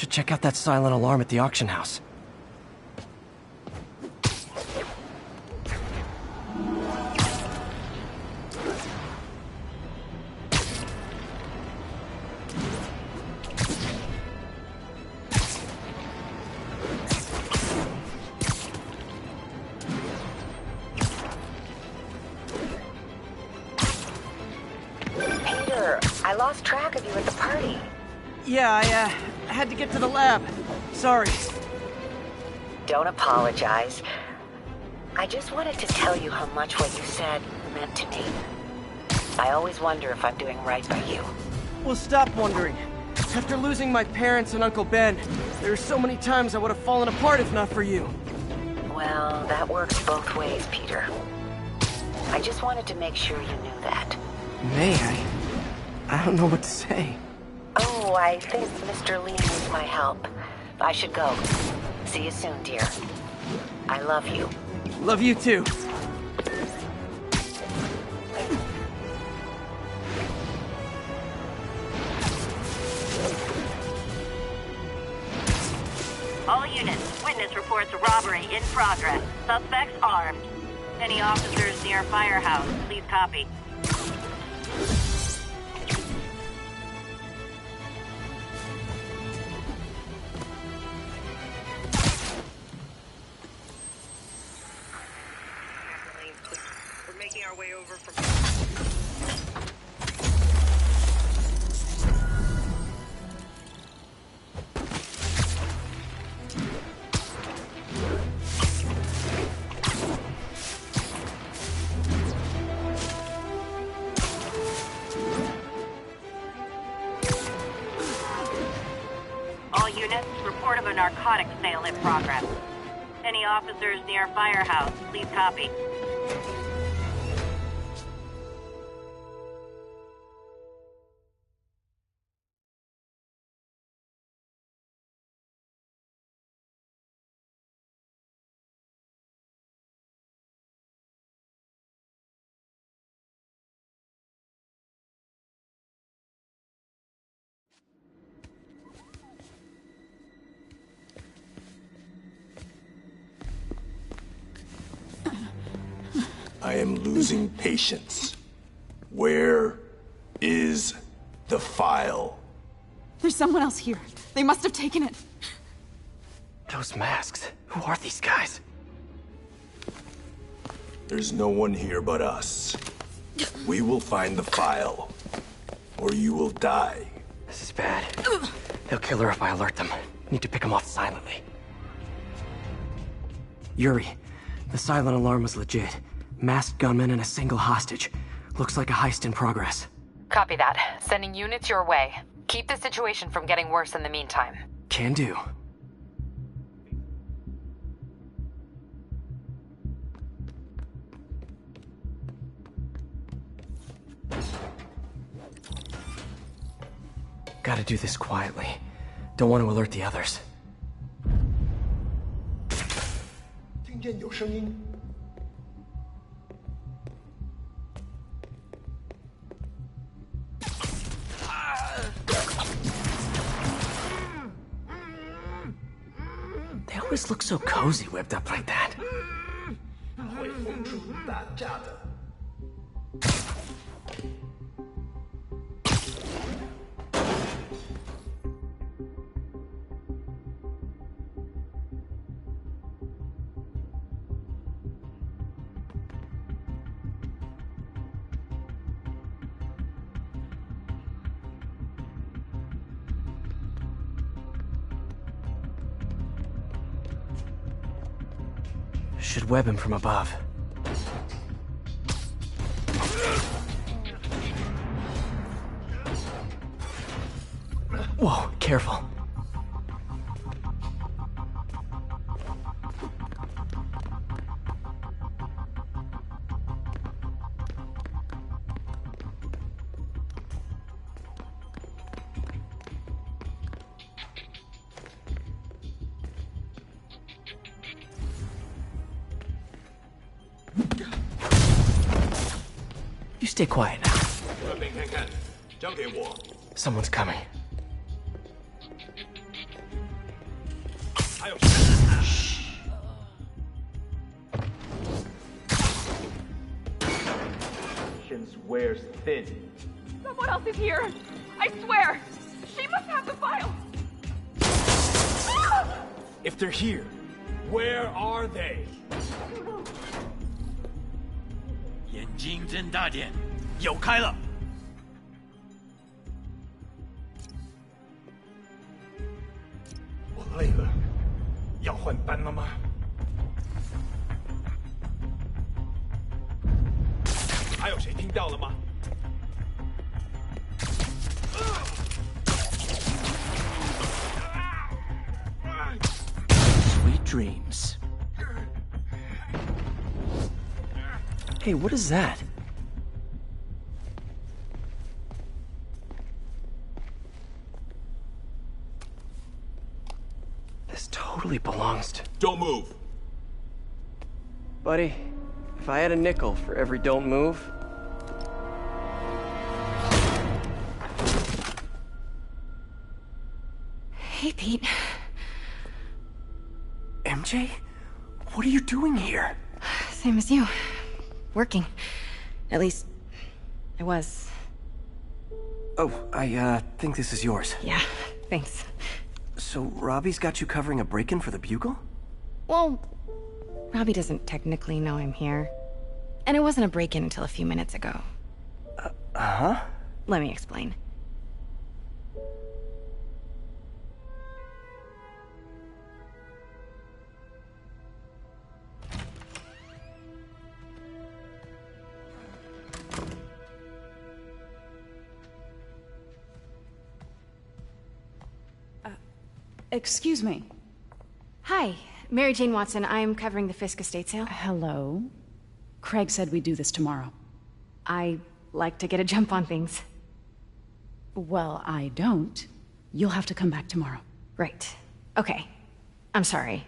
Should check out that silent alarm at the auction house. I lost track of you at the party. Yeah, I had to get to the lab. Sorry. Don't apologize. I just wanted to tell you how much what you said meant to me. I always wonder if I'm doing right by you. Well, stop wondering. After losing my parents and Uncle Ben, there are so many times I would have fallen apart if not for you. Well, that works both ways, Peter. I just wanted to make sure you knew that. May I don't know what to say. Oh, I think Mr. Lee needs my help. I should go. See you soon, dear. I love you. Love you too. All units, witness reports a robbery in progress. Suspects armed. Any officers near firehouse, please copy. We're making our way over from... All units, report of a narcotics sale in progress. Any officers near firehouse, please copy. I am losing patience. Where is the file? There's someone else here. They must have taken it. Those masks. Who are these guys? There's no one here but us. We will find the file, or you will die. This is bad. They'll kill her if I alert them. Need to pick them off silently. Yuri, the silent alarm was legit. Masked gunmen and a single hostage. Looks like a heist in progress. Copy that. Sending units your way. Keep the situation from getting worse in the meantime. Can do. Gotta do this quietly. Don't want to alert the others. 听见有声音。 They always look so cozy whipped up like that. 会轰出打架的。 Should web him from above. Whoa, careful. You stay quiet now. 外面看看，交给我。 Someone's coming. Wears thin. Someone else is here! I swear! She must have the file! If they're here, where are they? 眼睛睁大点，有开了。我累了，要换班了吗？还有谁听到了吗？ Sweet dreams. Hey, what is that? This totally belongs to... Don't move. Buddy, if I had a nickel for every don't move... Hey, Pete. MJ? What are you doing here? Same as you. Working. At least, I was. Oh, I think this is yours. Yeah, thanks. So Robbie's got you covering a break-in for the Bugle? Well, Robbie doesn't technically know I'm here. And it wasn't a break-in until a few minutes ago. Uh-huh? Let me explain. Excuse me. Hi, Mary Jane Watson. I'm covering the Fisk estate sale. Hello. Craig said we'd do this tomorrow. I like to get a jump on things. Well, I don't. You'll have to come back tomorrow. Right. Okay. I'm sorry.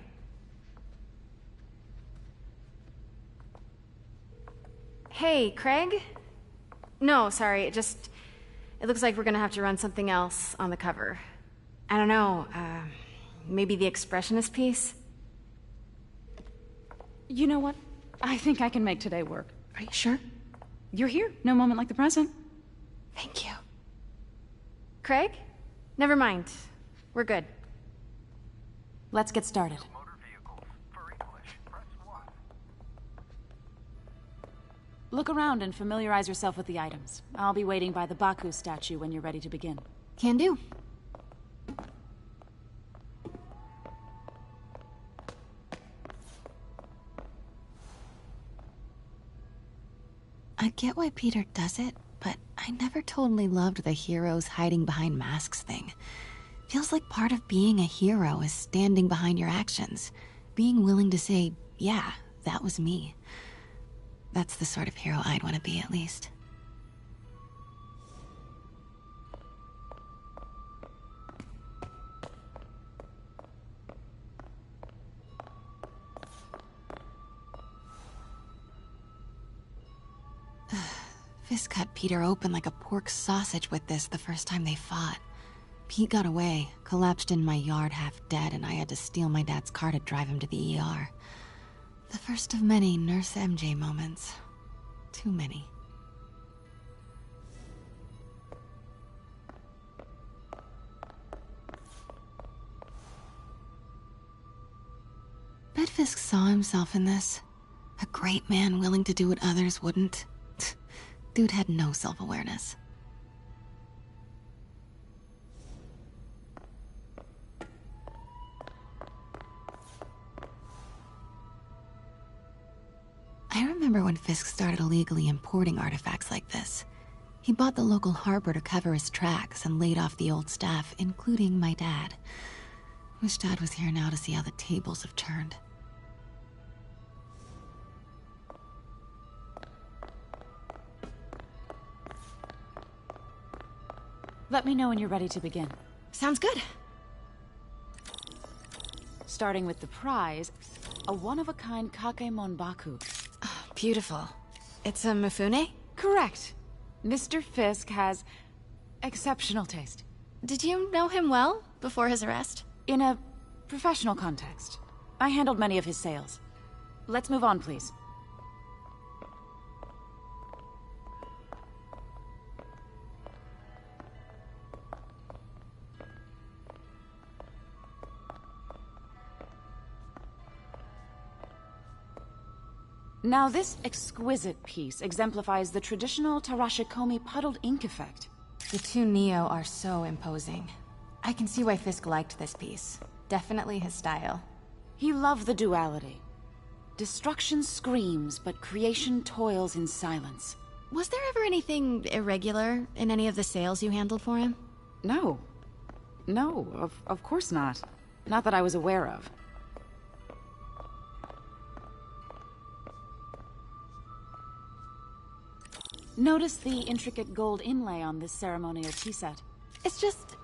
Hey, Craig? No, sorry, it looks like we're gonna have to run something else on the cover. I don't know, maybe the expressionist piece? You know what? I think I can make today work. Are you sure? You're here. No moment like the present. Thank you. Craig? Never mind. We're good. Let's get started. Look around and familiarize yourself with the items. I'll be waiting by the Baku statue when you're ready to begin. Can do. I get why Peter does it, but I never totally loved the heroes hiding behind masks thing. Feels like part of being a hero is standing behind your actions. Being willing to say, yeah, that was me. That's the sort of hero I'd want to be, at least. Fisk cut Peter open like a pork sausage with this the first time they fought. Pete got away, collapsed in my yard half dead, and I had to steal my dad's car to drive him to the ER. The first of many Nurse MJ moments. Too many. Bet Fisk saw himself in this. A great man willing to do what others wouldn't. Dude had no self-awareness. I remember when Fisk started illegally importing artifacts like this. He bought the local harbor to cover his tracks and laid off the old staff, including my dad. Wish Dad was here now to see how the tables have turned. Let me know when you're ready to begin. Sounds good. Starting with the prize, a one-of-a-kind Kakemon Baku. Oh, beautiful. It's a Mifune? Correct. Mr. Fisk has exceptional taste. Did you know him well before his arrest? In a professional context. I handled many of his sales. Let's move on, please. Now, this exquisite piece exemplifies the traditional Tarashikomi puddled ink effect. The two Neo are so imposing. I can see why Fisk liked this piece. Definitely his style. He loved the duality. Destruction screams, but creation toils in silence. Was there ever anything irregular in any of the sales you handled for him? No. No, of course not. Not that I was aware of. Notice the intricate gold inlay on this ceremonial tea set. It's just...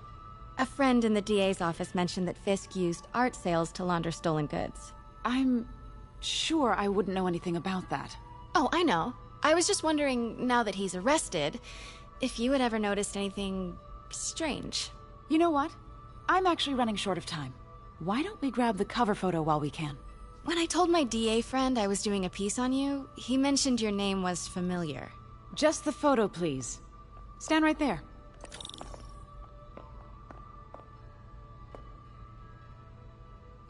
a friend in the DA's office mentioned that Fisk used art sales to launder stolen goods. I'm sure I wouldn't know anything about that. Oh, I know. I was just wondering, now that he's arrested, if you had ever noticed anything strange. You know what? I'm actually running short of time. Why don't we grab the cover photo while we can? When I told my DA friend I was doing a piece on you, he mentioned your name was familiar. Just the photo, please. Stand right there.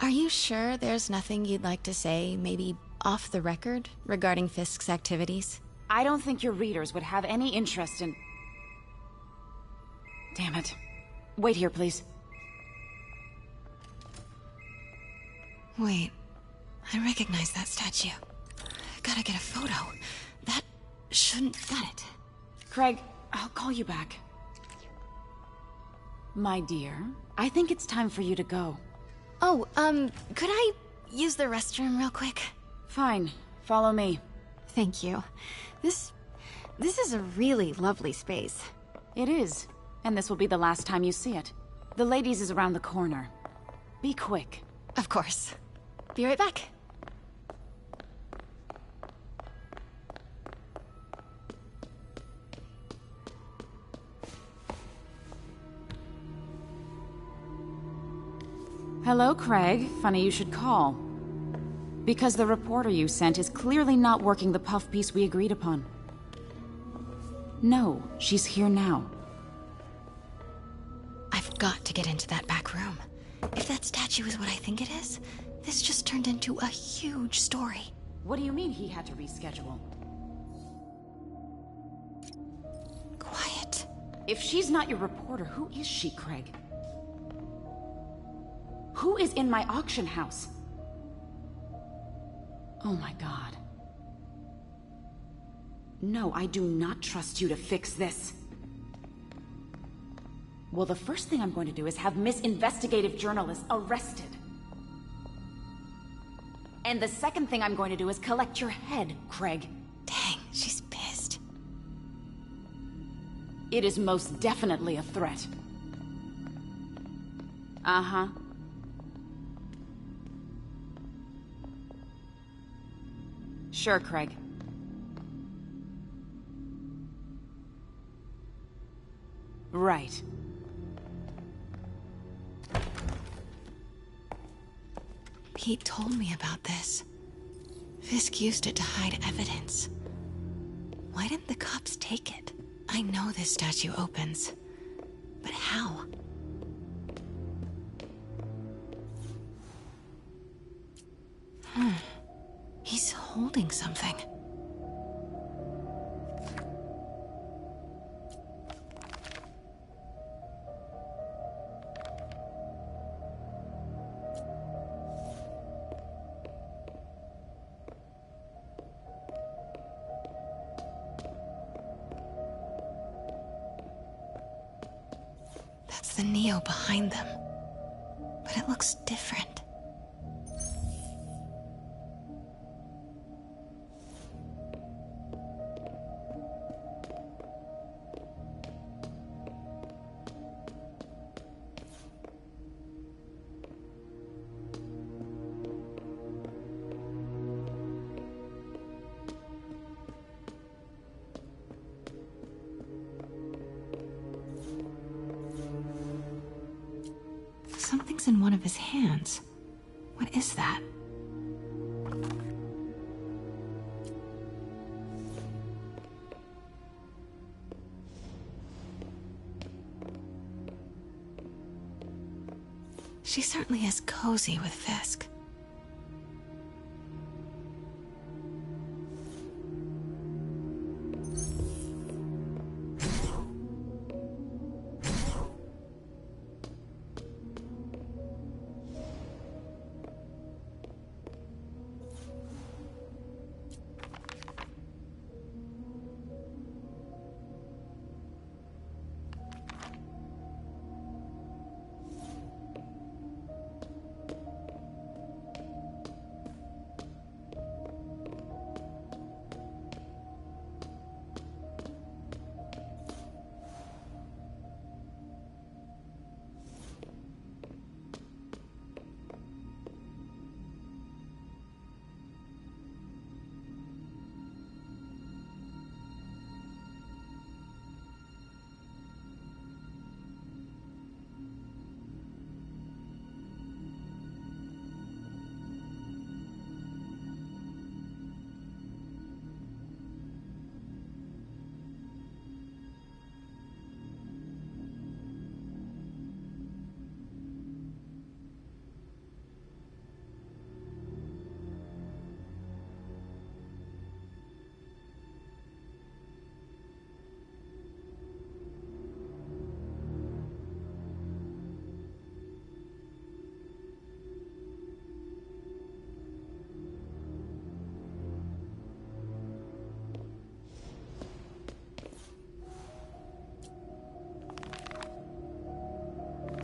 Are you sure there's nothing you'd like to say, maybe off the record, regarding Fisk's activities? I don't think your readers would have any interest in... Damn it. Wait here, please. Wait. I recognize that statue. Gotta get a photo. That shouldn't... Got it. Craig, I'll call you back. My dear, I think it's time for you to go. Oh, could I use the restroom real quick? Fine. Follow me. Thank you. This is a really lovely space. It is. And this will be the last time you see it. The ladies is around the corner. Be quick. Of course. Be right back. Hello, Craig. Funny you should call. Because the reporter you sent is clearly not working the puff piece we agreed upon. No, she's here now. I've got to get into that back room. If that statue is what I think it is, this just turned into a huge story. What do you mean he had to reschedule? Quiet. If she's not your reporter, who is she, Craig? Who is in my auction house? Oh my god. No, I do not trust you to fix this. Well, the first thing I'm going to do is have Miss Investigative Journalist arrested. And the second thing I'm going to do is collect your head, Craig. Dang, she's pissed. It is most definitely a threat. Uh-huh. Sure, Craig. Right. Pete told me about this. Fisk used it to hide evidence. Why didn't the cops take it? I know this statue opens. But how? He's holding something. That's the Neo behind them. But it looks different. box in one of his hands. What is that? She certainly is cozy with Fisk.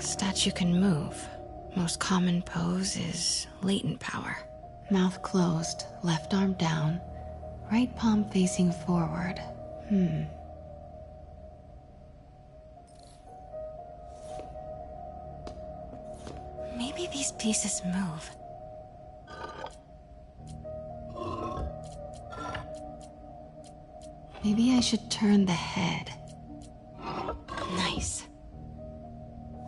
Statue can move. Most common pose is latent power. Mouth closed, left arm down, right palm facing forward. Maybe these pieces move. Maybe I should turn the head. Nice.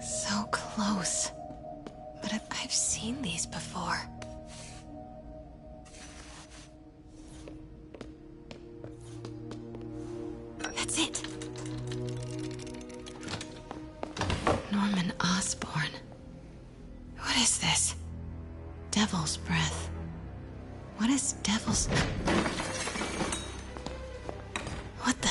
So close. But I've seen these before. That's it. Norman Osborn. What is this? Devil's breath. What is devil's... What the...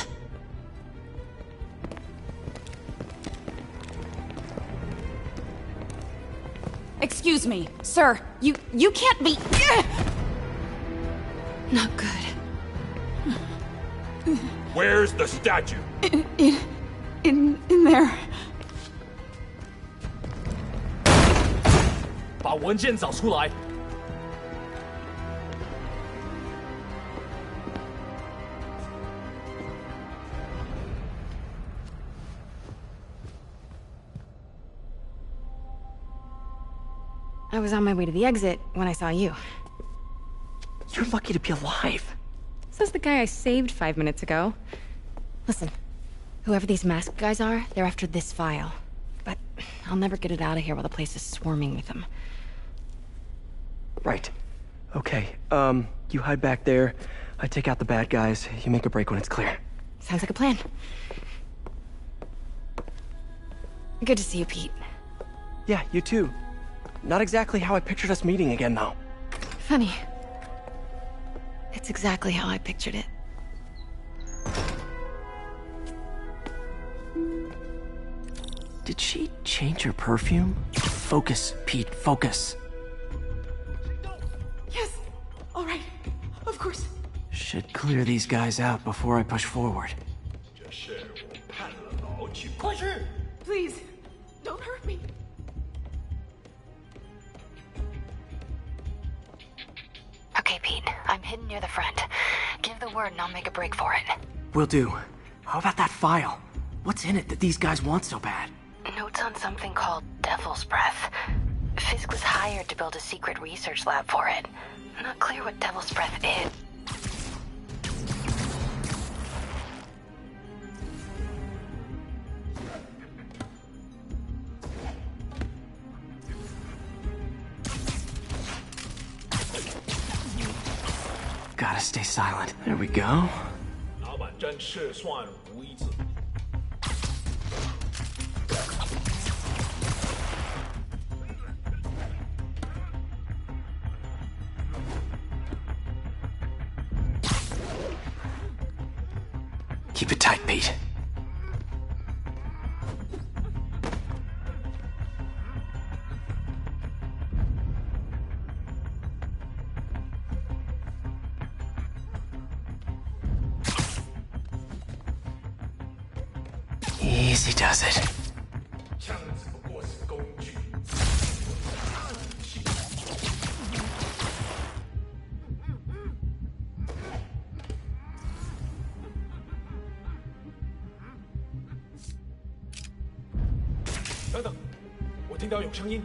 Excuse me, sir. You can't be... Not good. Where's the statue? In there. 把文件找出来。 I was on my way to the exit when I saw you. You're lucky to be alive. Says the guy I saved 5 minutes ago. Listen, whoever these masked guys are, they're after this file. But I'll never get it out of here while the place is swarming with them. Right. Okay, you hide back there. I take out the bad guys. You make a break when it's clear. Sounds like a plan. Good to see you, Pete. Yeah, you too. Not exactly how I pictured us meeting again, though. Funny. It's exactly how I pictured it. Did she change her perfume? Focus, Pete, focus. Yes! All right. Of course. Should clear these guys out before I push forward. 这事我盼了老久。 快去！ Please, don't hurt me. Okay, Pete. I'm hidden near the front. Give the word and I'll make a break for it. Will do. How about that file? What's in it that these guys want so bad? Notes on something called Devil's Breath. Fisk was hired to build a secret research lab for it. Not clear what Devil's Breath is. Gotta stay silent. There we go. 老板真是算无一子。 Keep it tight, Pete. Easy does it. 枪只不过是工具。 等等，我听到有声音。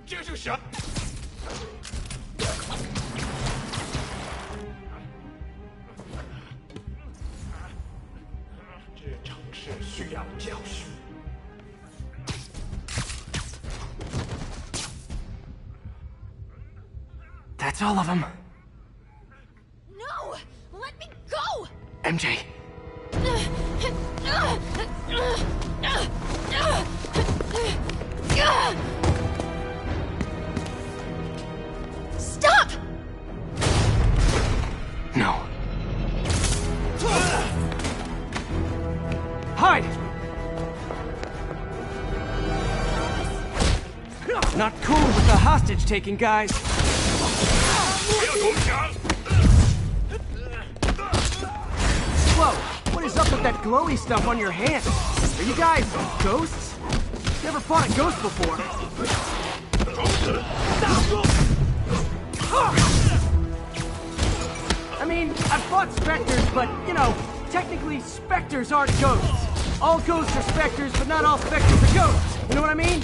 这是啥？这城市需要教训。 That's all of them. No! Let me go! MJ. Stop! No. Hide! Not cool with the hostage-taking, guys. 不要投降！ Whoa, what is up with that glowy stuff on your hand? Are you guys ghosts? Never fought a ghost before. I mean, I've fought specters, but, you know, technically specters aren't ghosts. All ghosts are specters, but not all specters are ghosts. You know what I mean?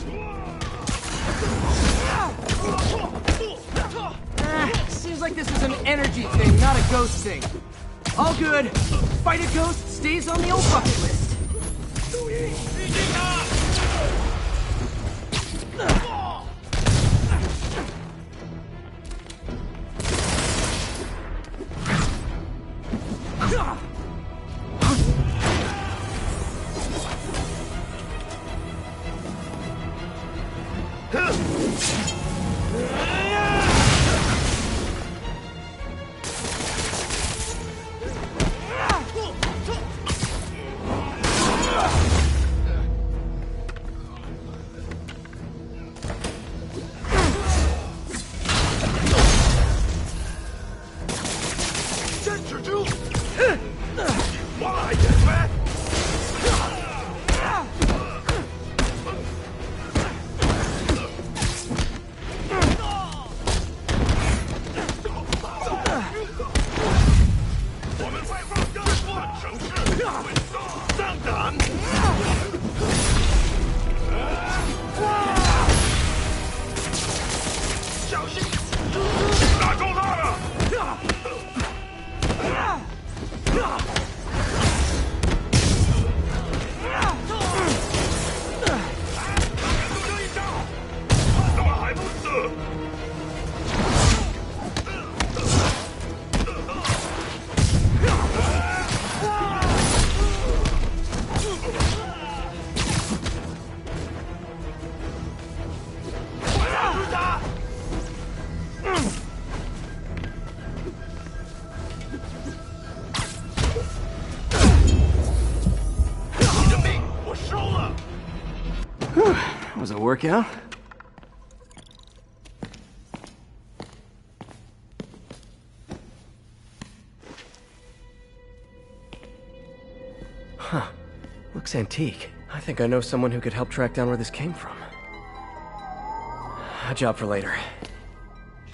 Seems like this is an energy thing, not a ghost thing. All good. Fight a ghost stays on the old bucket list. Was it a workout? Huh. Looks antique. I think I know someone who could help track down where this came from. A job for later.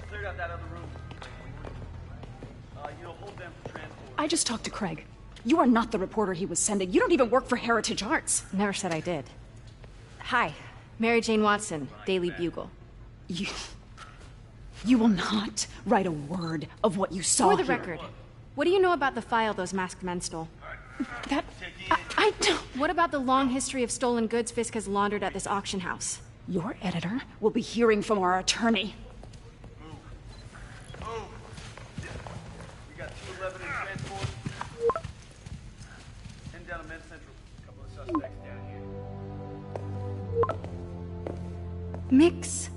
Cleared out that other room. You'll hold them for transport. I just talked to Craig. You are not the reporter he was sending. You don't even work for Heritage Arts. Never said I did. Hi, Mary Jane Watson, Daily Bugle. You will not write a word of what you saw For the here. record, what do you know about the file those masked men stole? I don't... What about the long history of stolen goods Fisk has laundered at this auction house? Your editor will be hearing from our attorney. Move. We got 211 in transport. Heading down to Med Central. A couple of suspects down here. Mix?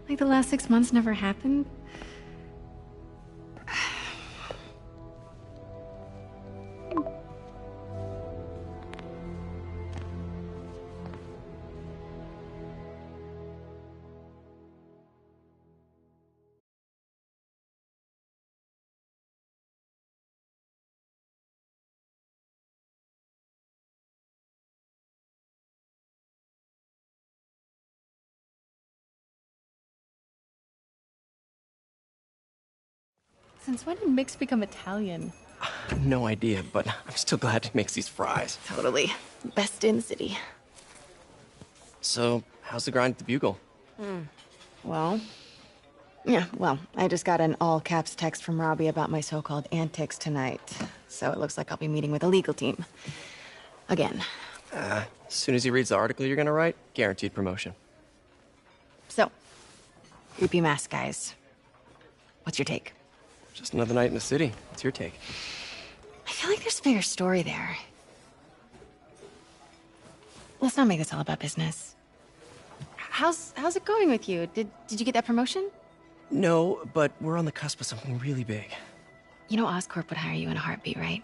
Like the last 6 months never happened? Since when did Mix become Italian? No idea, but I'm still glad he makes these fries. Totally. Best in the city. So, how's the grind at the Bugle? Well, I just got an all-caps text from Robbie about my so-called antics tonight. So it looks like I'll be meeting with a legal team. Again. As soon as he reads the article you're gonna write, guaranteed promotion. So, creepy mask guys. What's your take? Just another night in the city. What's your take? I feel like there's a bigger story there. Let's not make this all about business. How's it going with you? Did you get that promotion? No, but we're on the cusp of something really big. You know Oscorp would hire you in a heartbeat, right?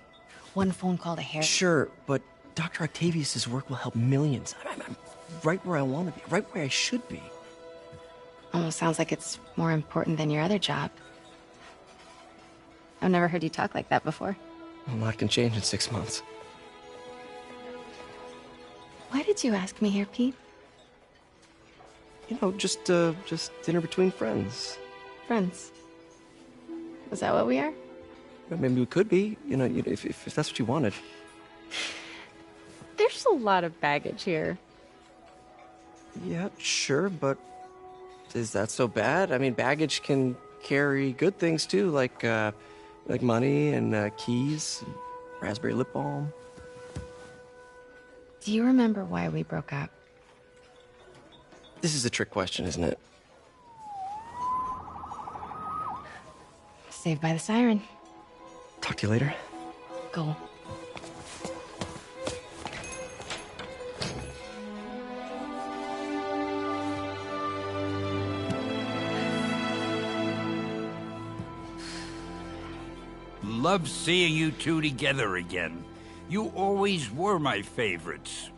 One phone call to Harry. Sure, but Dr. Octavius's work will help millions. I'm right where I want to be, right where I should be. Almost sounds like it's more important than your other job. I've never heard you talk like that before. A lot can change in 6 months. Why did you ask me here, Pete? You know, just dinner between friends. Friends. Is that what we are? Maybe we could be, if that's what you wanted. There's a lot of baggage here. Yeah, sure, but is that so bad? I mean, baggage can carry good things too, like money and keys, and raspberry lip balm. Do you remember why we broke up? This is a trick question, isn't it? Saved by the siren. Talk to you later. Go. Love seeing you two together again. You always were my favorites.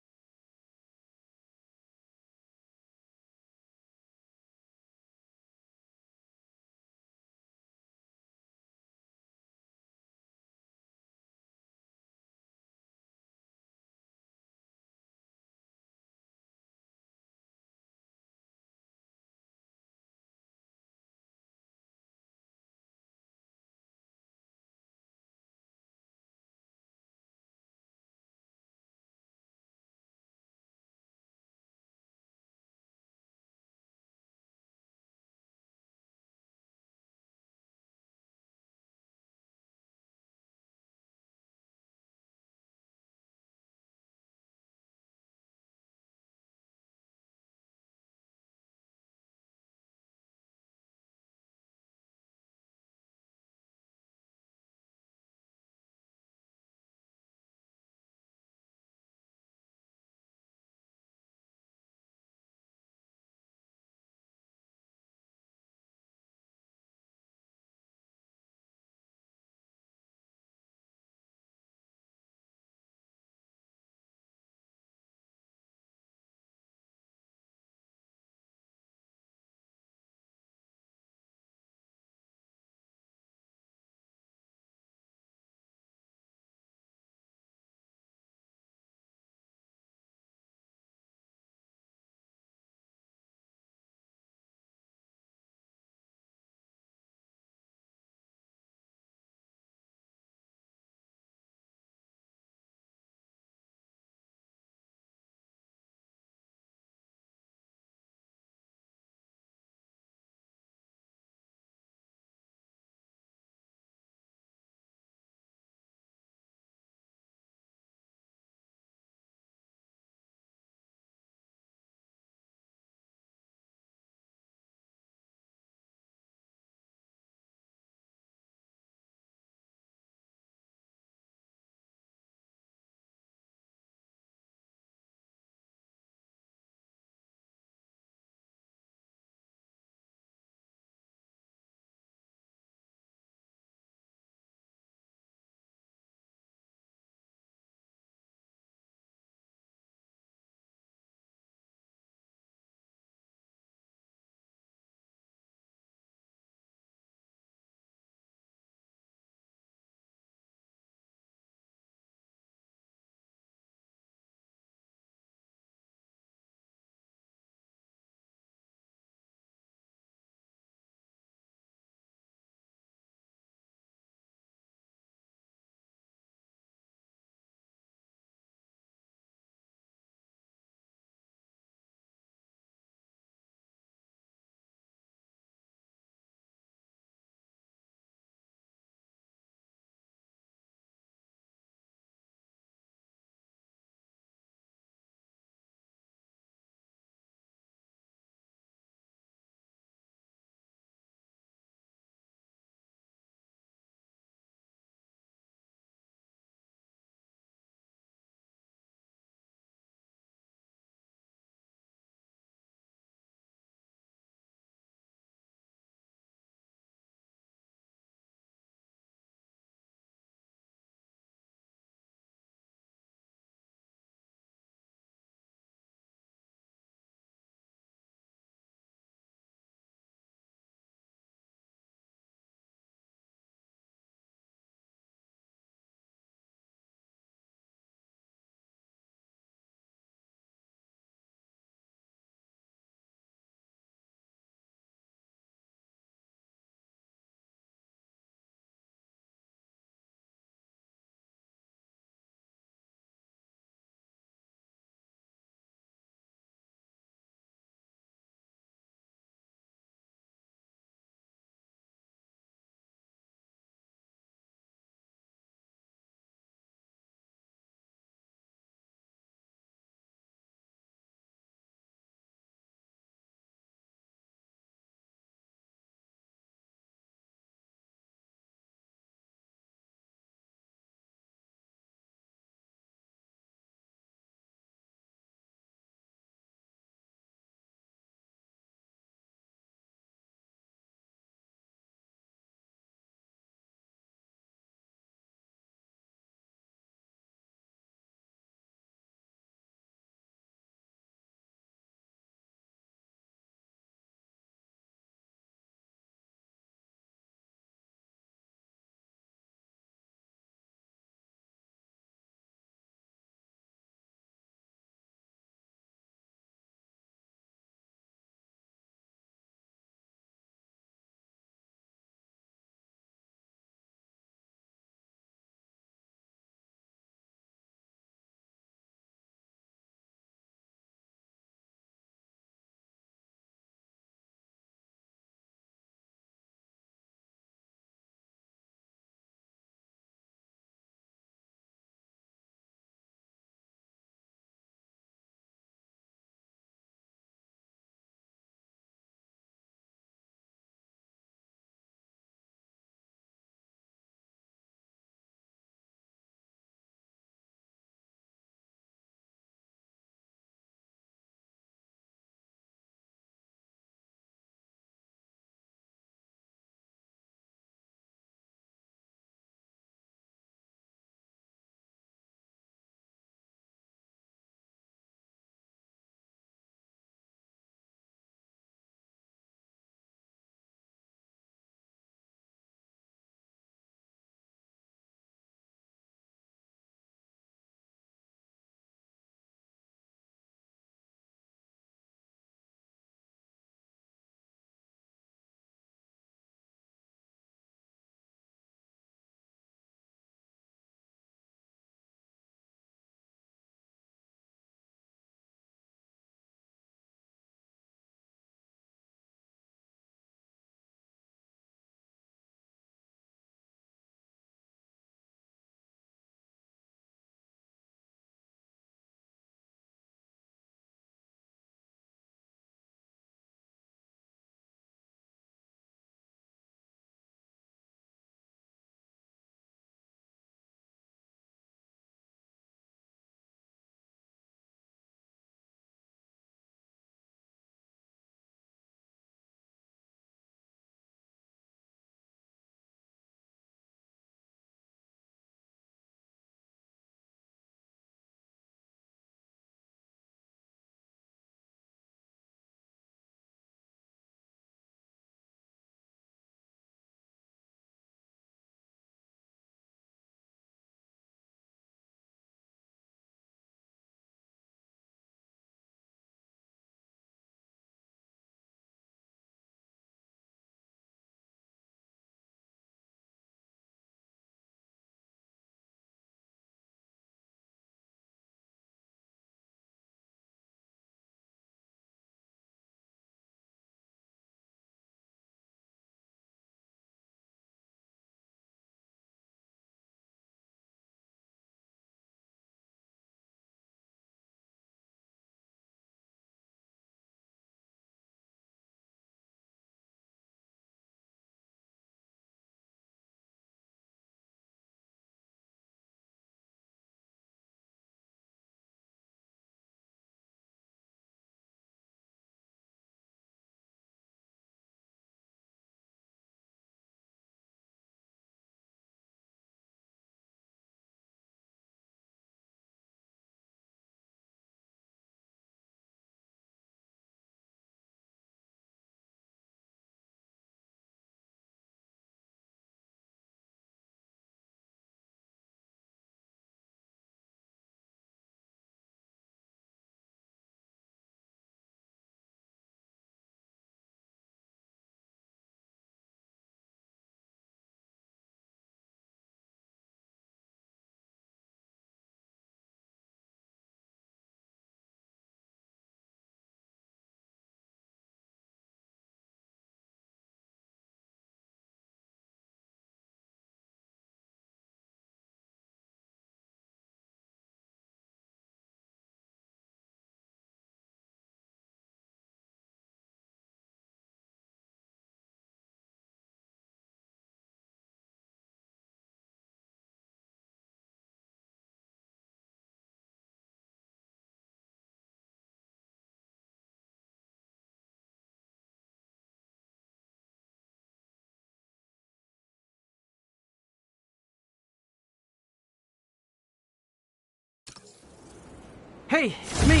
Hey, it's me.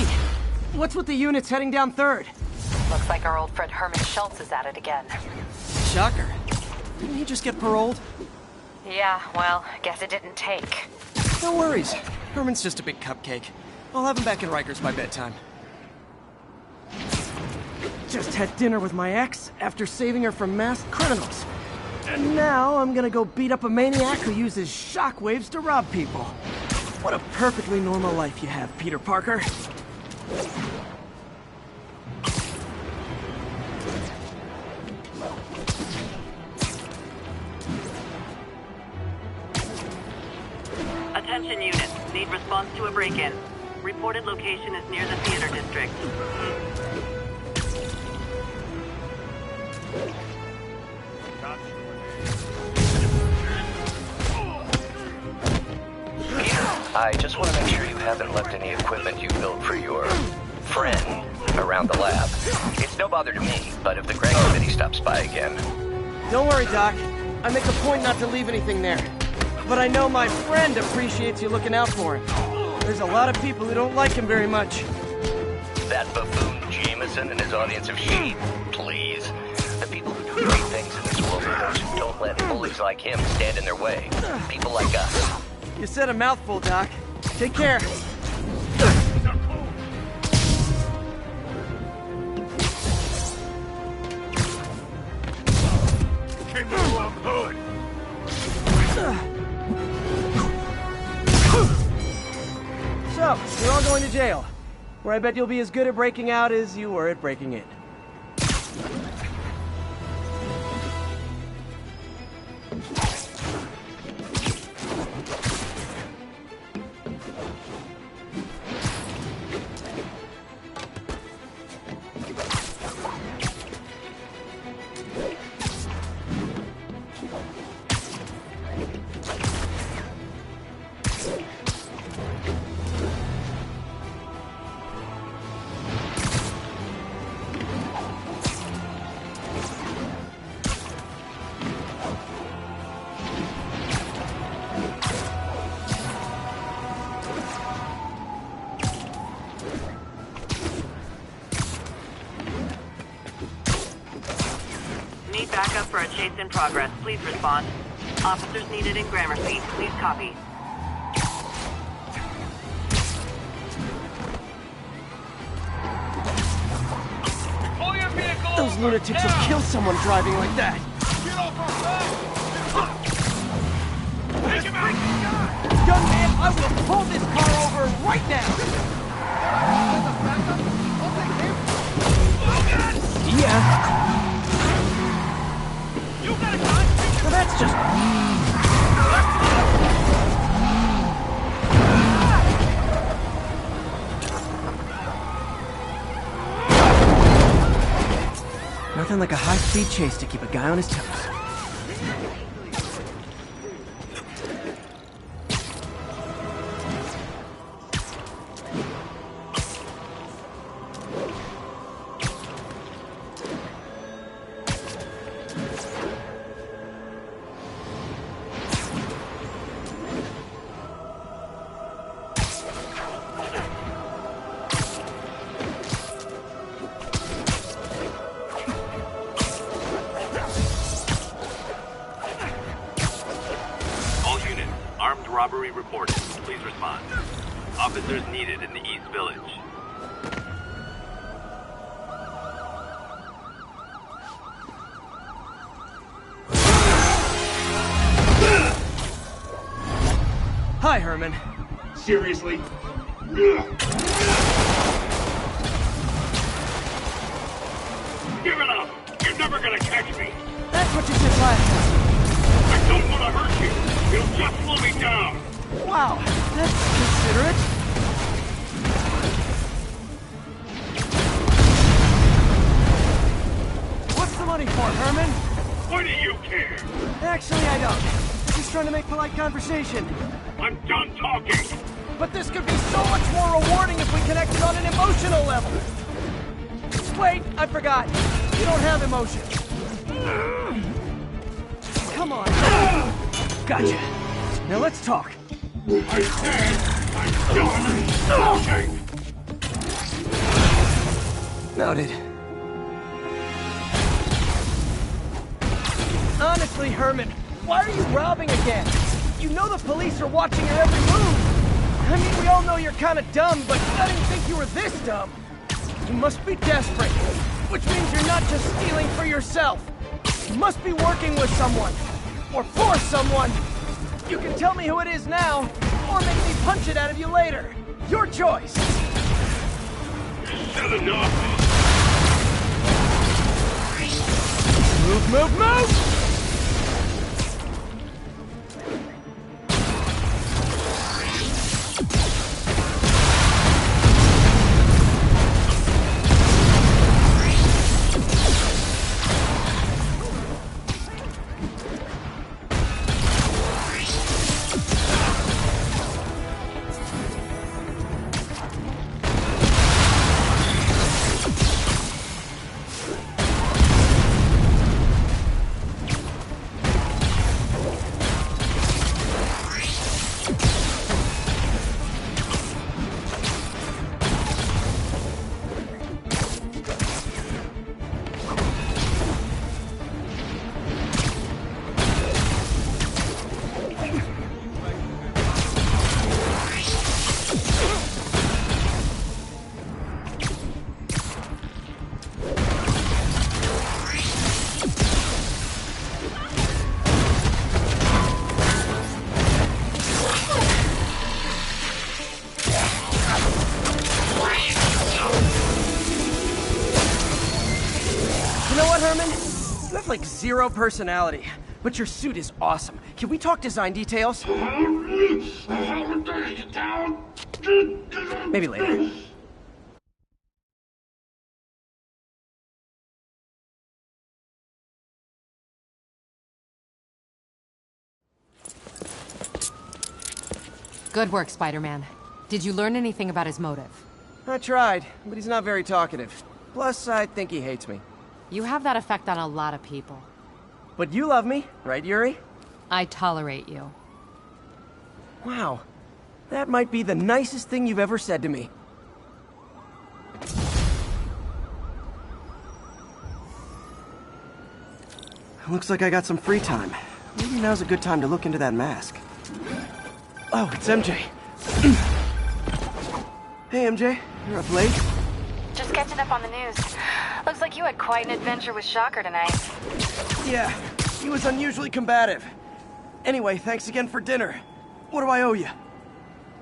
What's with the units heading down 3rd? Looks like our old friend Herman Schultz is at it again. Shocker. Didn't he just get paroled? Yeah, well, guess it didn't take. No worries. Herman's just a big cupcake. I'll have him back in Rikers by bedtime. Just had dinner with my ex after saving her from masked criminals. And now I'm gonna go beat up a maniac who uses shockwaves to rob people. What a perfectly normal life you have, Peter Parker. Attention units. Need response to a break-in. Reported location is near the theater district. I just want to make sure you haven't left any equipment you built for your friend around the lab. It's no bother to me, but if the Greg Committee stops by again... Don't worry, Doc. I make a point not to leave anything there. But I know my friend appreciates you looking out for him. There's a lot of people who don't like him very much. That buffoon Jameson and his audience of sheep, please. The people who do great things in this world are those who don't let bullies like him stand in their way. People like us. You said a mouthful, Doc. Take care. So, you're all going to jail, where I bet you'll be as good at breaking out as you were at breaking in. Need backup for a chase in progress. Please respond. Officers needed in Gramercy. Please copy. Pull your vehicle! Those lunatics will kill someone driving like that. Get off our back! Take him out! Gunman, I will pull this car over right now! Yeah. You got a gun? Well, that's just... Nothing like a high-speed chase to keep a guy on his toes. Robbery reported. Please respond. Officers needed in the East Village. Hi, Herman. Seriously? Give it up! You're never gonna catch me! That's what you said last time. I don't want to hurt you! It'll just slow me down! Wow, that's considerate. What's the money for, Herman? Why do you care? Actually, I don't. I'm just trying to make polite conversation. I'm done talking! But this could be so much more rewarding if we connected on an emotional level. Wait, I forgot. You don't have emotions. Come on. Gotcha. Now let's talk. I said I'm done talking! Noted. Honestly, Herman, why are you robbing again? You know the police are watching your every move. I mean, we all know you're kind of dumb, but I didn't think you were this dumb. You must be desperate, which means you're not just stealing for yourself. You must be working with someone, or for someone. You can tell me who it is now, or make me punch it out of you later. Your choice. Move, move, move! Like zero personality, but your suit is awesome. Can we talk design details? Maybe later. Good work, Spider-Man. Did you learn anything about his motive? I tried, but he's not very talkative. Plus, I think he hates me. You have that effect on a lot of people. But you love me, right, Yuri? I tolerate you. Wow. That might be the nicest thing you've ever said to me. Looks like I got some free time. Maybe now's a good time to look into that mask. Oh, it's MJ. Hey, MJ. You're up late? Just catching up on the news. Looks like you had quite an adventure with Shocker tonight. Yeah, he was unusually combative. Anyway, thanks again for dinner. What do I owe you?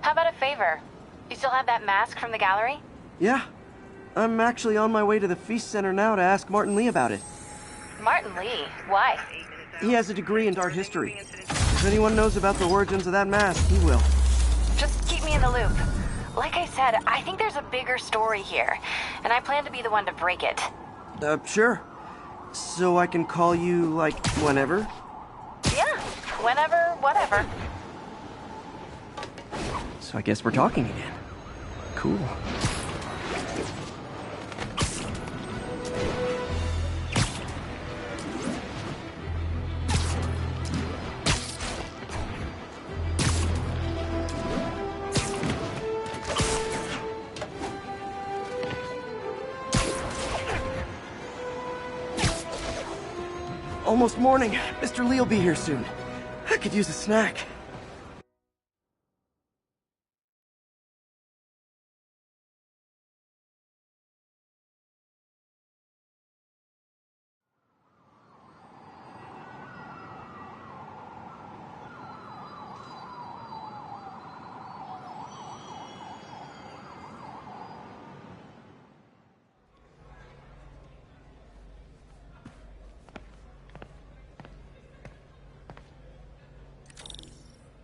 How about a favor? You still have that mask from the gallery? Yeah. I'm actually on my way to the Feast Center now to ask Martin Lee about it. Martin Lee? Why? He has a degree in art history. If anyone knows about the origins of that mask, he will. Just keep me in the loop. Like I said, I think there's a bigger story here, and I plan to be the one to break it. Sure. So I can call you, like, whenever? Yeah, whenever, whatever. So I guess we're talking again. Cool. Almost morning. Mr. Lee will be here soon. I could use a snack.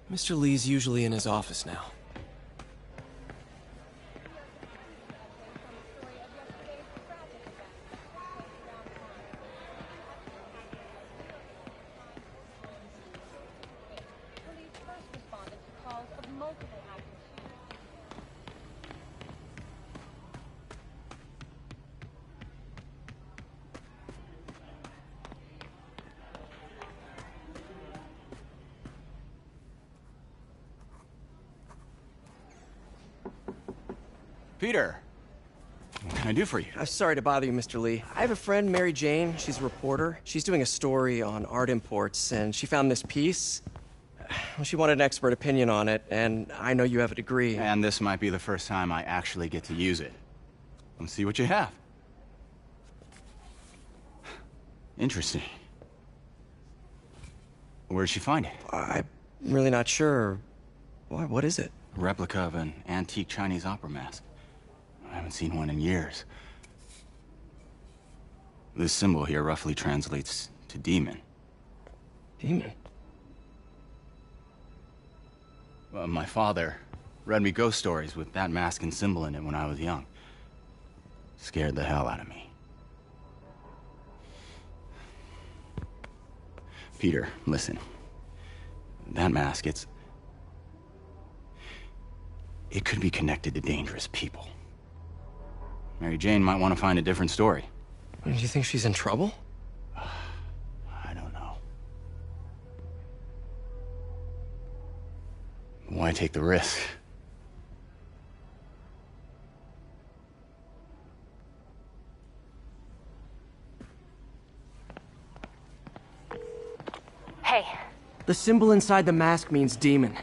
Mr. Lee's usually in his office now. Peter. can I do for you? I'm sorry to bother you, Mr. Lee. I have a friend, Mary Jane. She's a reporter. She's doing a story on art imports, and she found this piece. Well, she wanted an expert opinion on it, and I know you have a degree. And this might be the first time I actually get to use it. Let's see what you have. Interesting. Where did she find it? I'm really not sure. Why, what is it? A replica of an antique Chinese opera mask. I haven't seen one in years. This symbol here roughly translates to demon. Demon? Well, my father read me ghost stories with that mask and symbol in it when I was young. Scared the hell out of me. Peter, listen. That mask, it could be connected to dangerous people. Mary Jane might want to find a different story. Do you think she's in trouble? I don't know. Why take the risk? Hey. The symbol inside the mask means demon.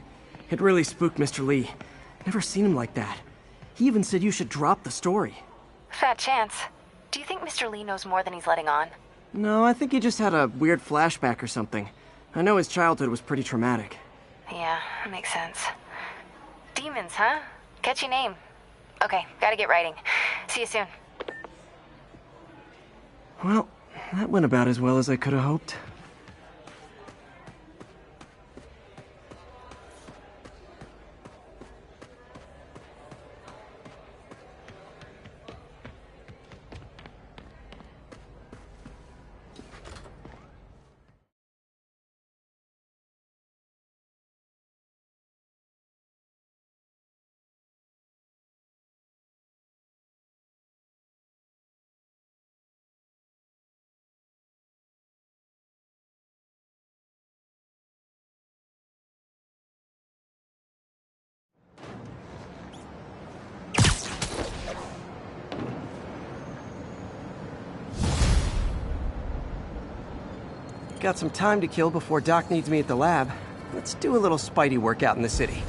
It really spooked Mr. Lee. Never seen him like that. He even said you should drop the story. Fat chance. Do you think Mr. Lee knows more than he's letting on? No, I think he just had a weird flashback or something. I know his childhood was pretty traumatic. Yeah, makes sense. Demons, huh? Catchy name. Okay, gotta get writing. See you soon. Well, that went about as well as I could have hoped. Got some time to kill before Doc needs me at the lab. Let's do a little Spidey workout in the city.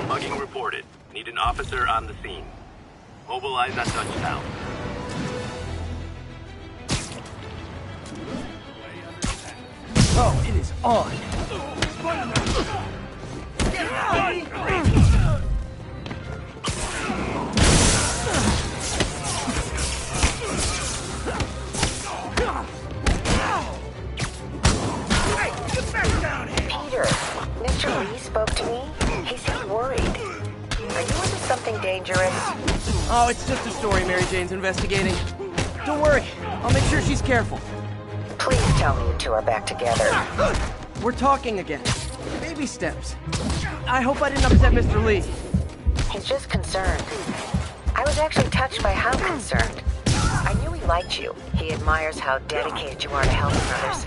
Mugging reported. Need an officer on the scene. Mobilize at touchdown. Oh, it is on. Peter, Mr. Lee spoke to me. He seemed worried. Are you into something dangerous? Oh, it's just a story Mary Jane's investigating. Don't worry, I'll make sure she's careful. Please tell me you two are back together. We're talking again. Baby steps. I hope I didn't upset Mr. Lee. He's just concerned. I was actually touched by how concerned. I knew he liked you. He admires how dedicated you are to helping others.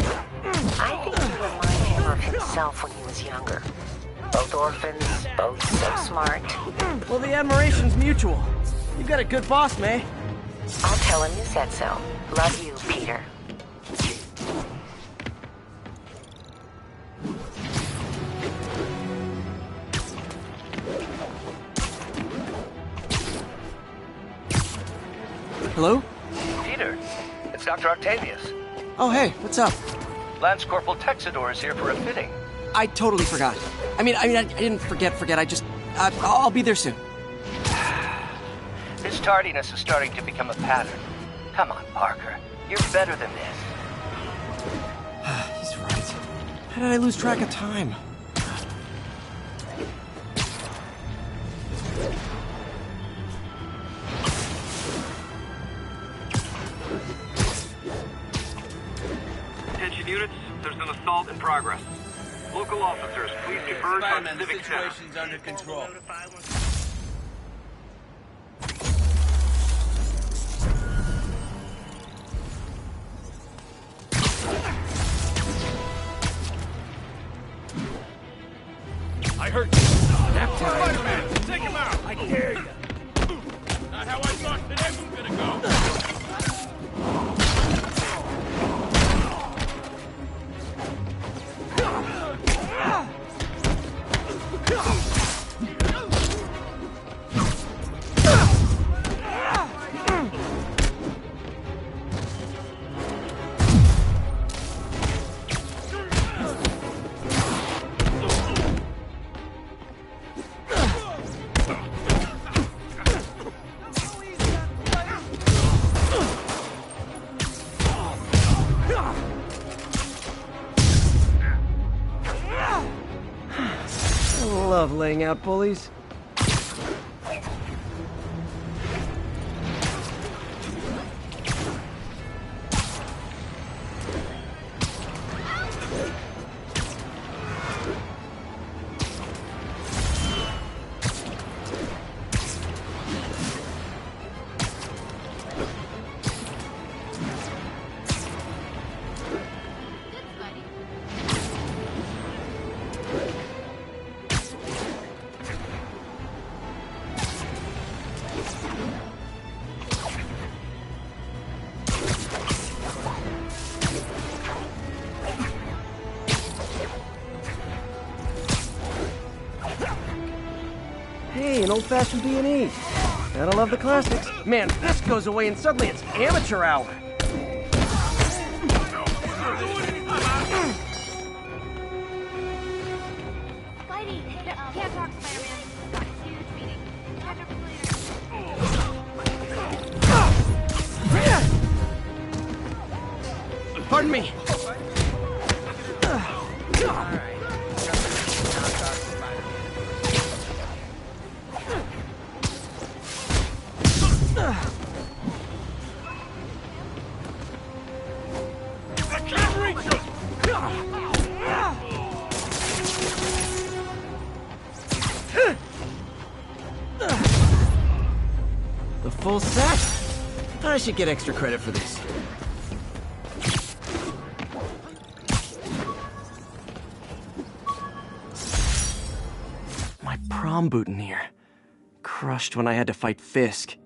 I think you remind him of himself when he was younger. Both orphans, both so smart. Well, the admiration's mutual. You've got a good boss, May. I'll tell him you said so. Love you, Peter. Hello? Peter, it's Dr. Octavius. Oh, hey, what's up? Lance Corporal Texador is here for a fitting. I totally forgot. I didn't forget. I'll be there soon. This tardiness is starting to become a pattern. Come on, Parker. You're better than this. He's right. How did I lose track of time? Attention units, there's an assault in progress. Local officers, please converge on Spiderman, the Civic Center. situation's under control. I heard you. Spiderman, take him out. I dare you. Not how I thought today was gonna go. Love laying out bullies. Hey, an old-fashioned B&E. Gotta love the classics. Man, this goes away and suddenly it's amateur hour. Spidey, can't talk, Spider-Man. Got a huge meeting. Catch up later. Pardon me. The full set? I should get extra credit for this. My prom boutonniere. Crushed when I had to fight Fisk.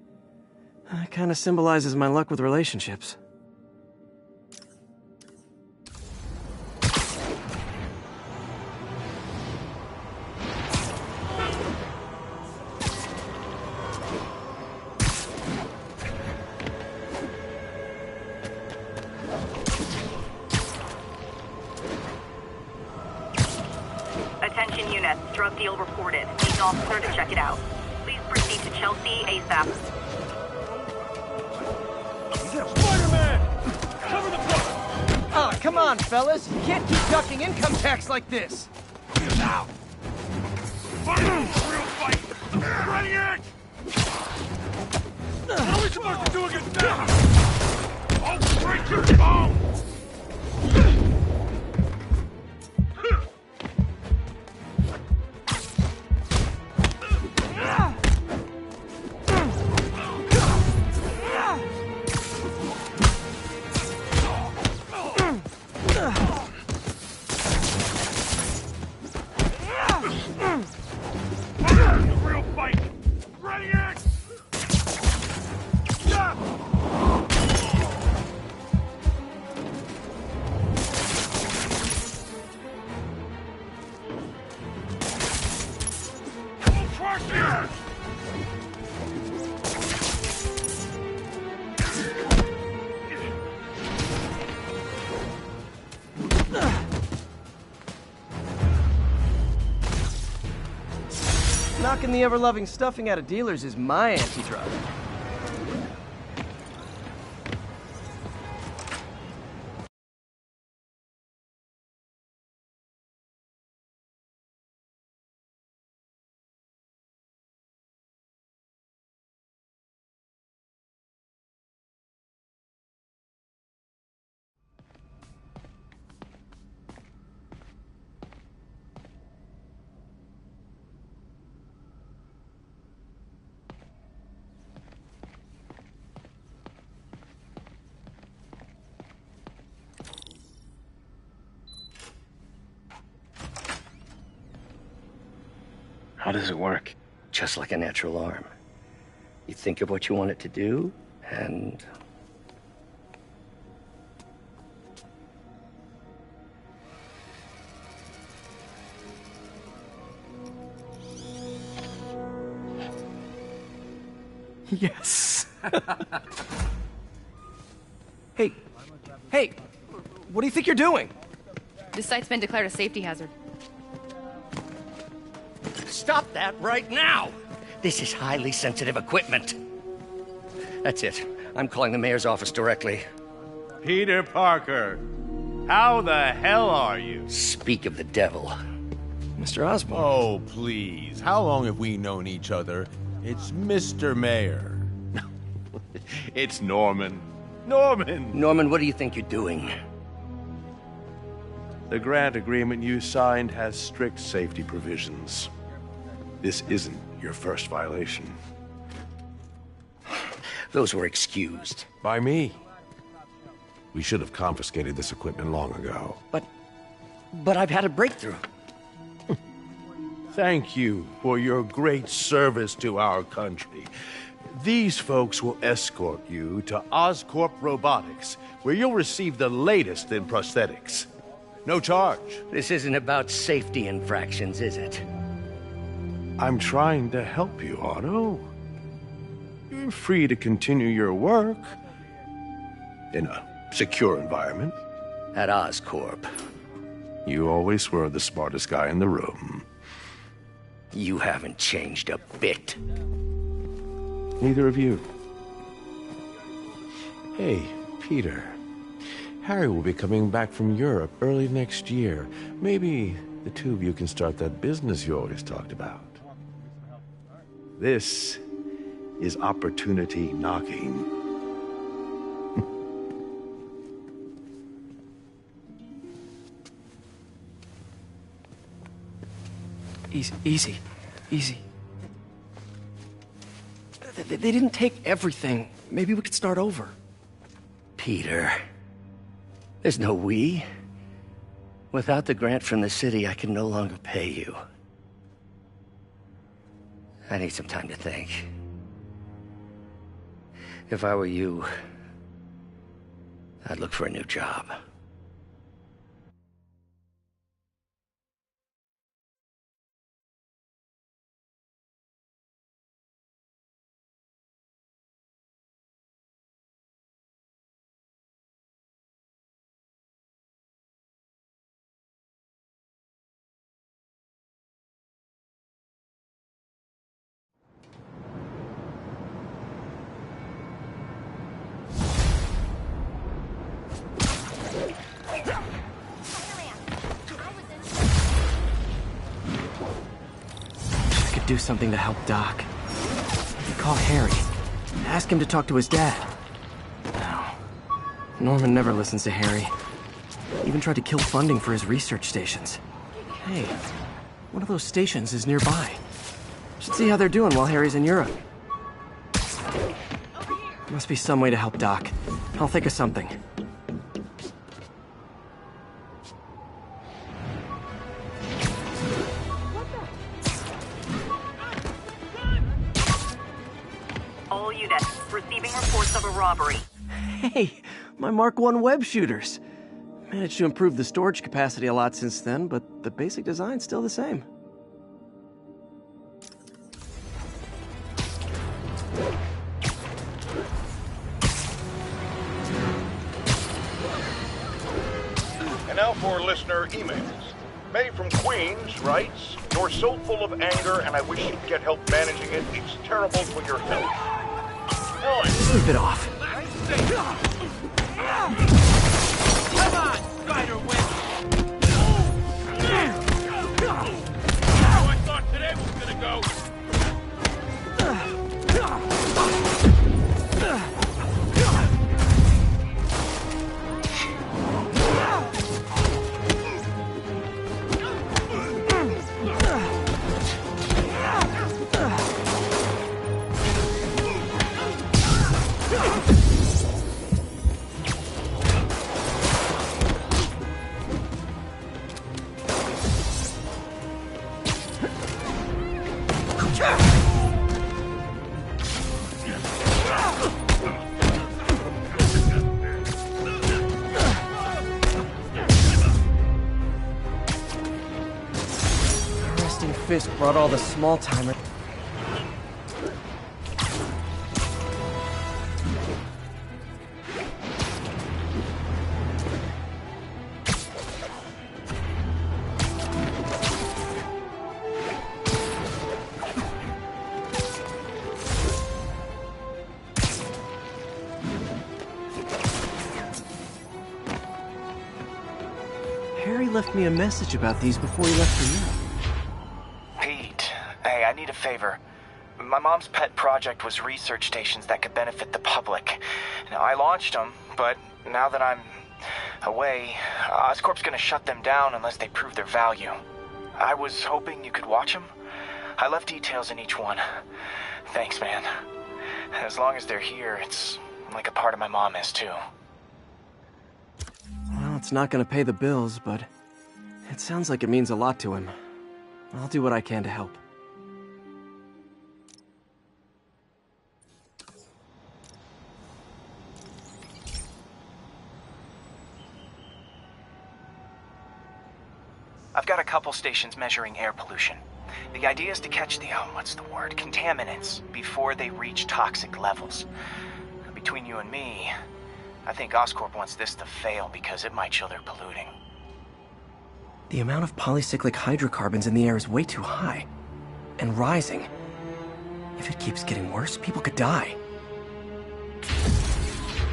That kind of symbolizes my luck with relationships. Attention units, drug deal reported. Need officer to check it out. Please proceed to Chelsea ASAP. Spider-Man! Cover the book! Ah, come on, fellas. You can't keep ducking income tax like this. Now! Real fight! Ready, act! What are we supposed to do against that? I'll break your bones! Real fight! Ready, act! Knocking the ever-loving stuffing out of dealers is my anti-drug. How does it work? Just like a natural arm. You think of what you want it to do, and... Yes. Hey, what do you think you're doing? This site's been declared a safety hazard. Stop that right now! This is highly sensitive equipment. That's it. I'm calling the mayor's office directly. Peter Parker, how the hell are you? Speak of the devil. Mr. Osborn. Oh, please. How long have we known each other? It's Mr. Mayor. It's Norman. Norman! Norman, what do you think you're doing? The grant agreement you signed has strict safety provisions. This isn't your first violation. Those were excused. By me. We should have confiscated this equipment long ago. But I've had a breakthrough. Thank you for your great service to our country. These folks will escort you to Oscorp Robotics, where you'll receive the latest in prosthetics. No charge. This isn't about safety infractions, is it? I'm trying to help you, Otto. You're free to continue your work in a secure environment. At Oscorp. You always were the smartest guy in the room. You haven't changed a bit. Neither of you. Hey, Peter. Harry will be coming back from Europe early next year. Maybe the two of you can start that business you always talked about. This is opportunity knocking. Easy. They didn't take everything. Maybe we could start over. Peter, there's no we. Without the grant from the city, I can no longer pay you. I need some time to think. If I were you, I'd look for a new job. Do something to help Doc. Call Harry. Ask him to talk to his dad. No. Norman never listens to Harry. Even tried to kill funding for his research stations. Hey, one of those stations is nearby. Should see how they're doing while Harry's in Europe. Must be some way to help Doc. I'll think of something. Receiving reports of a robbery. Hey, my Mark I web shooters. Managed to improve the storage capacity a lot since then, but the basic design's still the same. And now for listener emails. May from Queens writes, "You're so full of anger and I wish you'd get help managing it. It's terrible for your health." Sleep it off. Come on, Spiderman! How I thought today was gonna go. Fisk brought all the small-timers. Harry left me a message about these before he left for you. Pete, hey, I need a favor. My mom's pet project was research stations that could benefit the public. Now, I launched them, but now that I'm away, Oscorp's gonna shut them down unless they prove their value. I was hoping you could watch them. I left details in each one. Thanks, man. As long as they're here, it's like a part of my mom is, too. Well, it's not gonna pay the bills, but it sounds like it means a lot to him. I'll do what I can to help. I've got a couple stations measuring air pollution. The idea is to catch the, contaminants before they reach toxic levels. Between you and me, I think Oscorp wants this to fail because it might show they're polluting. The amount of polycyclic hydrocarbons in the air is way too high. And rising. If it keeps getting worse, people could die.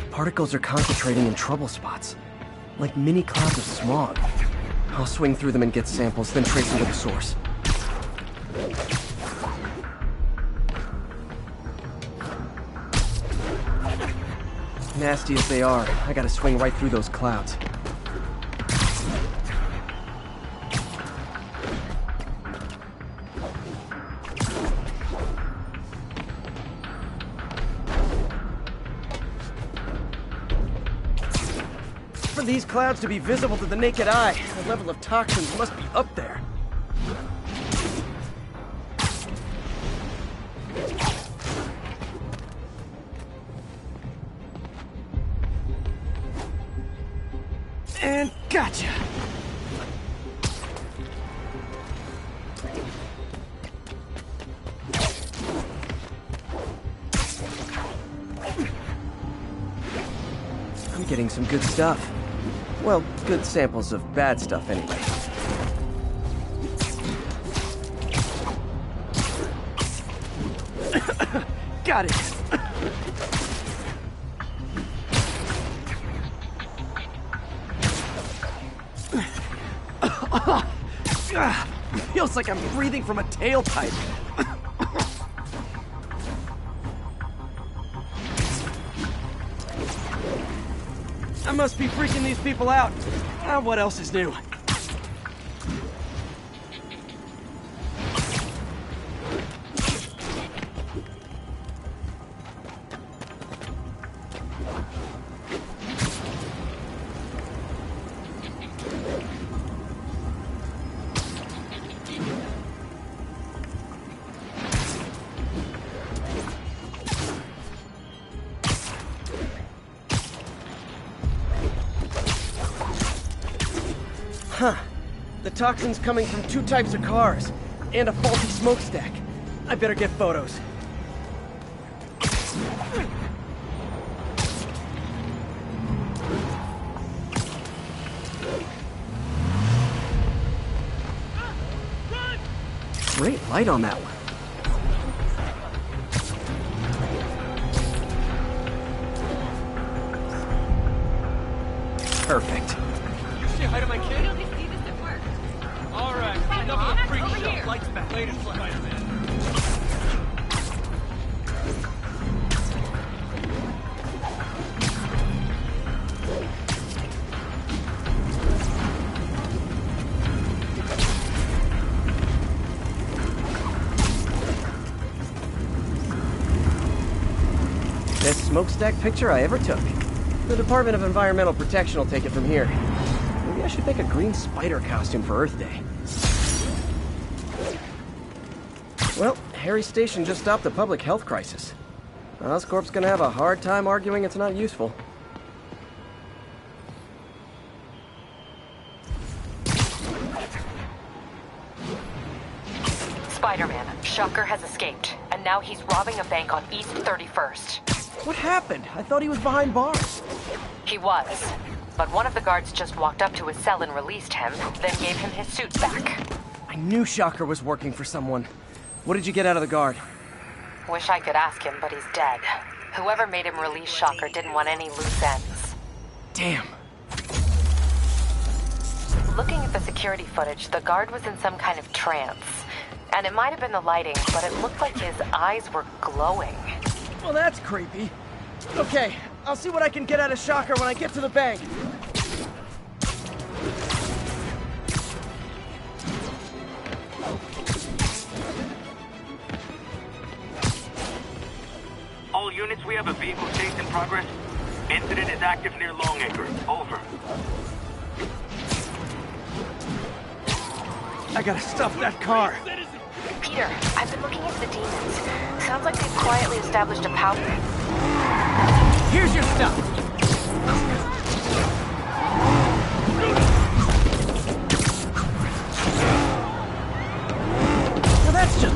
Particles are concentrating in trouble spots, like mini clouds of smog. I'll swing through them and get samples, then trace them to the source. Nasty as they are, I gotta swing right through those clouds. For these clouds to be visible to the naked eye, the level of toxins must be up there. And gotcha! I'm getting some good stuff. Well, good samples of bad stuff anyway. Got it! Feels like I'm breathing from a tailpipe. I must be freaking these people out. What else is new? Huh. The toxin's coming from 2 types of cars, and a faulty smokestack. I better get photos. Great light on that one. Perfect. You say hi to my kid? All right, enough of the freak show. Lights back. Latest Spiderman. Best smokestack picture I ever took. The Department of Environmental Protection will take it from here. Maybe I should make a green spider costume for Earth Day. Well, Harry's station just stopped a public health crisis. Oscorp's gonna have a hard time arguing it's not useful. Shocker has escaped, and now he's robbing a bank on East 31st. What happened? I thought he was behind bars. He was. But one of the guards just walked up to his cell and released him, then gave him his suit back. I knew Shocker was working for someone. What did you get out of the guard? Wish I could ask him, but he's dead. Whoever made him release Shocker didn't want any loose ends. Damn. Looking at the security footage, the guard was in some kind of trance. And it might have been the lighting, but it looked like his eyes were glowing. Well, that's creepy. Okay, I'll see what I can get out of Shocker when I get to the bank. All units, we have a vehicle chase in progress. Incident is active near Long Acre. Over. I gotta stuff that car. Peter, I've been looking into the demons. Sounds like they've quietly established a power. Here's your stuff. Well, that's just...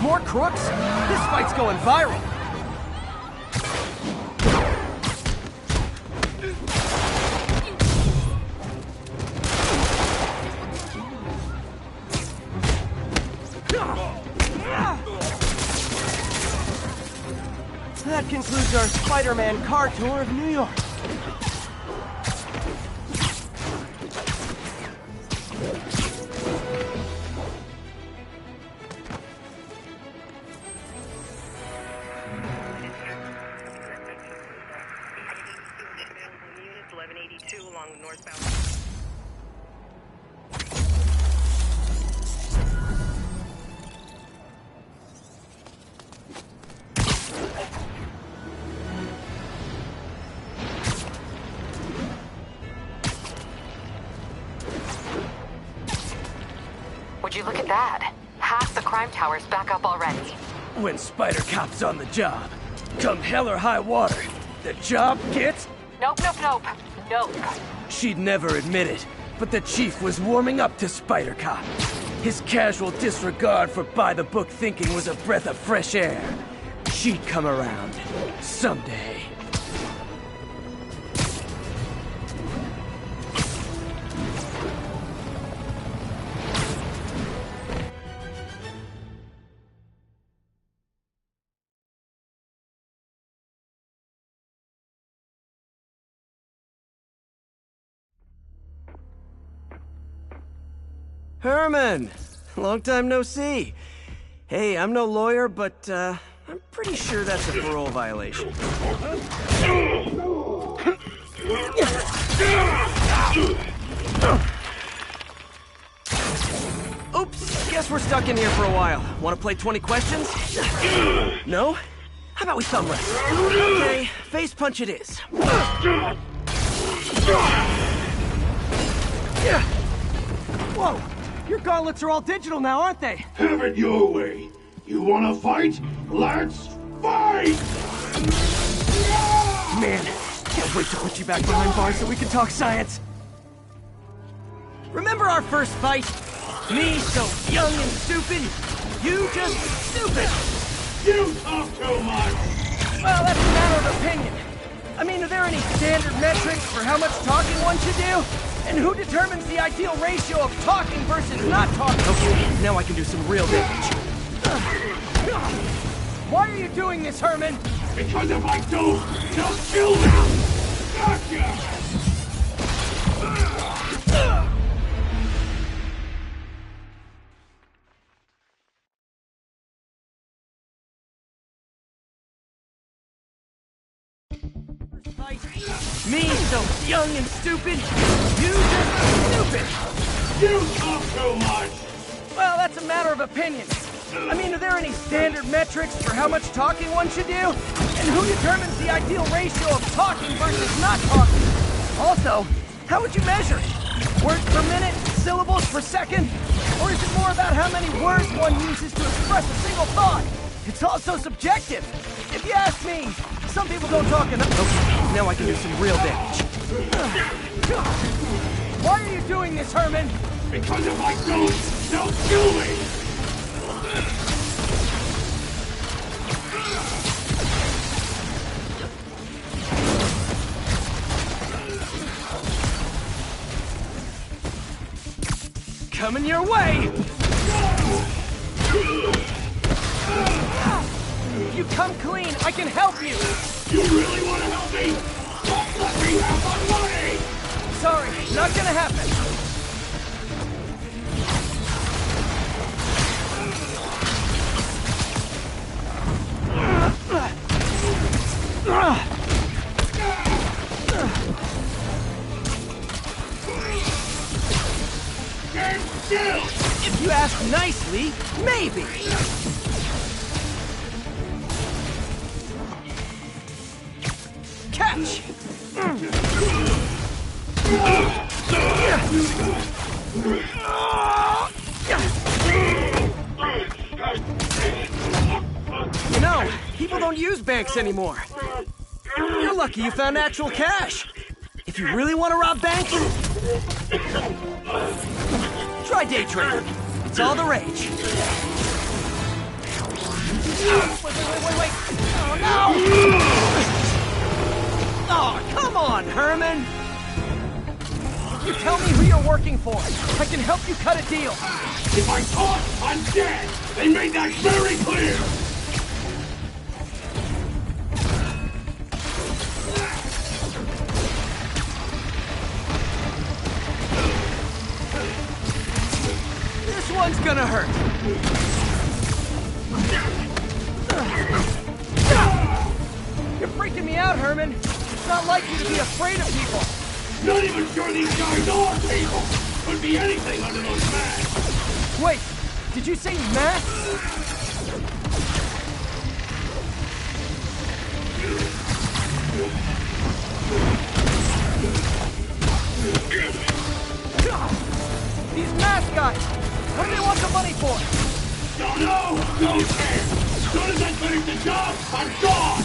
More crooks? This fight's going viral. That concludes our Spiderman car tour of New York. Would you look at that? Half the crime tower's back up already. When Spider Cop's on the job, come hell or high water, the job gets... Nope. She'd never admit it, but the chief was warming up to Spider Cop. His casual disregard for by-the-book thinking was a breath of fresh air. She'd come around. Someday. Herman! Long time no see. Hey, I'm no lawyer, but, I'm pretty sure that's a parole violation. Oops, guess we're stuck in here for a while. Want to play 20 questions? No? How about we thumb wrestle? Okay, face punch it is. Whoa! Your gauntlets are all digital now, aren't they? Have it your way. You wanna fight? Let's fight! Man, can't wait to put you back behind bars so we can talk science. Remember our first fight? Me so young and stupid, you just stupid. You talk too much! Well, that's a matter of opinion. I mean, are there any standard metrics for how much talking one should do? And who determines the ideal ratio of talking versus not talking? Okay, now I can do some real damage. Why are you doing this, Herman? Because if I don't, you'll kill them! Gotcha! Me so young and stupid, you just stupid! You talk too much! Well, that's a matter of opinion. I mean, are there any standard metrics for how much talking one should do? And who determines the ideal ratio of talking versus not talking? Also, how would you measure it? Words per minute? Syllables per second? Or is it more about how many words one uses to express a single thought? It's all so subjective. If you ask me, some people don't talk enough. Okay, now I can do some real damage. Why are you doing this, Herman? Because if I don't, they'll kill me! Coming your way! If you come clean, I can help you! You really want to help me? Don't let me have my money! Sorry, not gonna happen. If you ask nicely, maybe. Catch! You know, people don't use banks anymore. You're lucky you found actual cash. If you really want to rob banks, try day trading. It's all the rage. Wait. Oh, no! Oh, come on, Herman! You tell me who you're working for. I can help you cut a deal. If I talk, I'm dead! They made that very clear! This one's gonna hurt. You're freaking me out, Herman. It's not like you to be afraid of people. Not even sure these guys are people! Could be anything under those masks! Wait, did you say masks? These mask guys! What do they want the money for? Don't know! Don't care! As soon as I finish the job, I'm gone!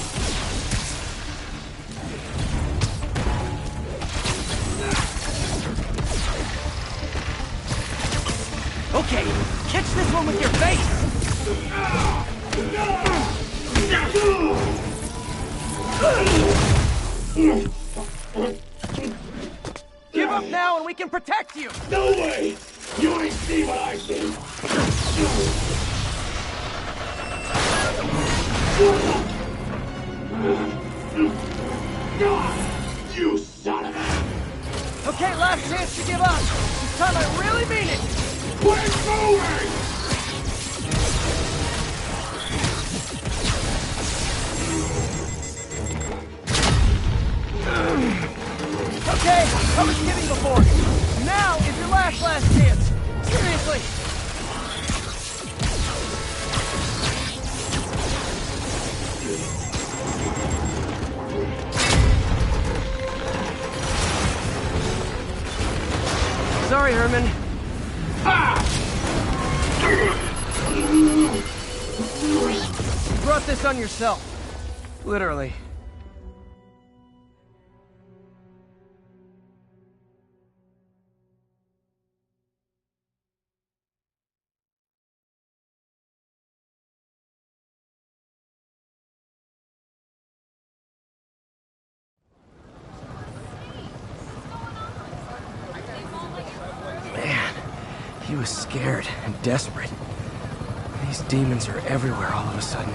Okay, catch this one with your face! Give up now and we can protect you! No way! You ain't see what I see! You son of a... Okay, last chance to give up. This time I really mean it. Quit moving! Okay, I was kidding before. Now is your last chance. Seriously. Sorry, Herman. You brought this on yourself. Literally. He was scared and desperate. These demons are everywhere all of a sudden.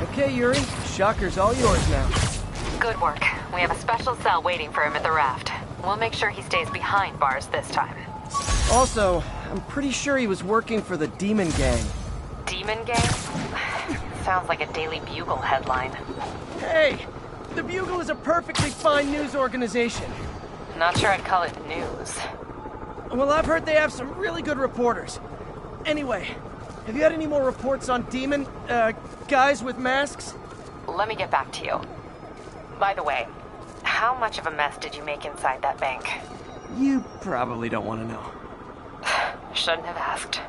Okay, Yuri. Shocker's all yours now. Good work. We have a special cell waiting for him at the raft. We'll make sure he stays behind bars this time. Also, I'm pretty sure he was working for the Demon Gang. Demon Gang? Sounds like a Daily Bugle headline. Hey! The Bugle is a perfectly fine news organization. Not sure I'd call it news. Well, I've heard they have some really good reporters. Anyway, have you had any more reports on demon, guys with masks? Let me get back to you. By the way, How much of a mess did you make inside that bank? You probably don't want to know. Shouldn't have asked.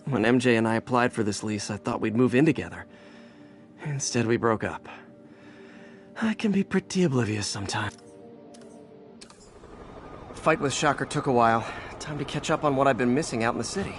When MJ and I applied for this lease, I thought we'd move in together. Instead, we broke up. I can be pretty oblivious sometimes. Fight with Shocker took a while. Time to catch up on what I've been missing out in the city.